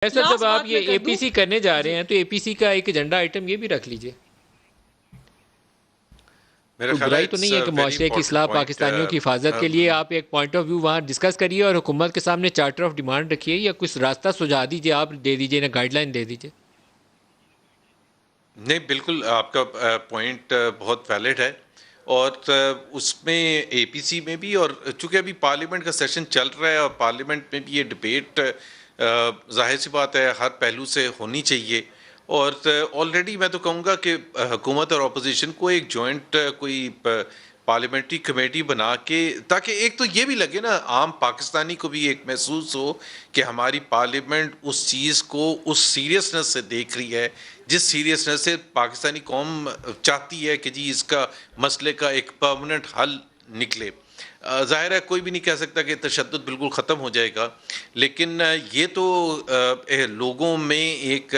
سر جب آپ یہ اے پی دوں سی کرنے جا رہے ہیں تو اے پی سی کا ایک ایجنڈا آئٹم یہ بھی رکھ لیجئے. میرا کوئی خیال ہے برائی تو نہیں ہے کہ معاشرے کی اصلاح پاکستانیوں کی حفاظت کے لیے آپ ایک پوائنٹ آف ویو وہاں ڈسکس کریے اور حکومت کے سامنے چارٹر آف ڈیمانڈ رکھیے یا کچھ راستہ سجھا دیجئے, آپ دے دیجئے, نہ گائیڈ لائن دے دیجئے. نہیں بالکل آپ کا پوائنٹ بہت ویلڈ ہے, اور اس میں اے پی سی میں بھی, اور چونکہ ابھی پارلیمنٹ کا سیشن چل رہا ہے اور پارلیمنٹ میں بھی یہ ڈبیٹ ظاہر سی بات ہے ہر پہلو سے ہونی چاہیے, اور آلریڈی میں تو کہوں گا کہ حکومت اور اپوزیشن کو ایک جوائنٹ کوئی پارلیمنٹری کمیٹی بنا کے, تاکہ ایک تو یہ بھی لگے نا عام پاکستانی کو بھی ایک محسوس ہو کہ ہماری پارلیمنٹ اس چیز کو اس سیریسنس سے دیکھ رہی ہے جس سیریسنس سے پاکستانی قوم چاہتی ہے کہ جی اس کا مسئلے کا ایک پرماننٹ حل نکلے. ظاہر ہے کوئی بھی نہیں کہہ سکتا کہ تشدد بالکل ختم ہو جائے گا, لیکن یہ تو لوگوں میں ایک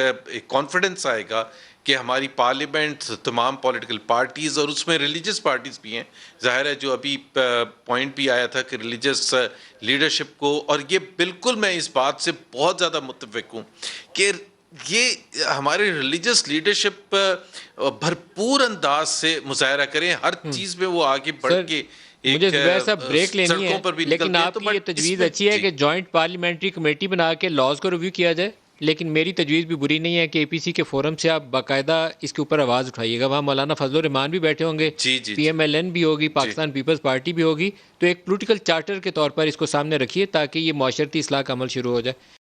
کانفیڈنس آئے گا کہ ہماری پارلیمنٹ, تمام پولیٹیکل پارٹیز, اور اس میں ریلیجس پارٹیز بھی ہیں, ظاہر ہے جو ابھی پوائنٹ بھی آیا تھا کہ ریلیجس لیڈرشپ کو, اور یہ بالکل میں اس بات سے بہت زیادہ متفق ہوں کہ یہ ہمارے ریلیجس لیڈرشپ بھرپور انداز سے مظاہرہ کریں, ہر چیز میں وہ آگے بڑھ کے مجھے زبیر صاحب بریک لینی ہے, پر بھی لیکن آپ کی یہ تجویز اچھی ہے کہ جوائنٹ پارلیمنٹری کمیٹی بنا کے لاز کو ریویو کیا جائے, لیکن میری تجویز بھی بری نہیں ہے کہ اے پی سی کے فورم سے آپ باقاعدہ اس کے اوپر آواز اٹھائیے گا. وہاں مولانا فضل الرحمان بھی بیٹھے ہوں گے, پی ایم ایل این بھی ہوگی, پاکستان پیپلز پارٹی بھی ہوگی, تو ایک پولیٹیکل چارٹر کے طور پر اس کو سامنے رکھیے تاکہ یہ معاشرتی اصلاح کا عمل شروع ہو جائے.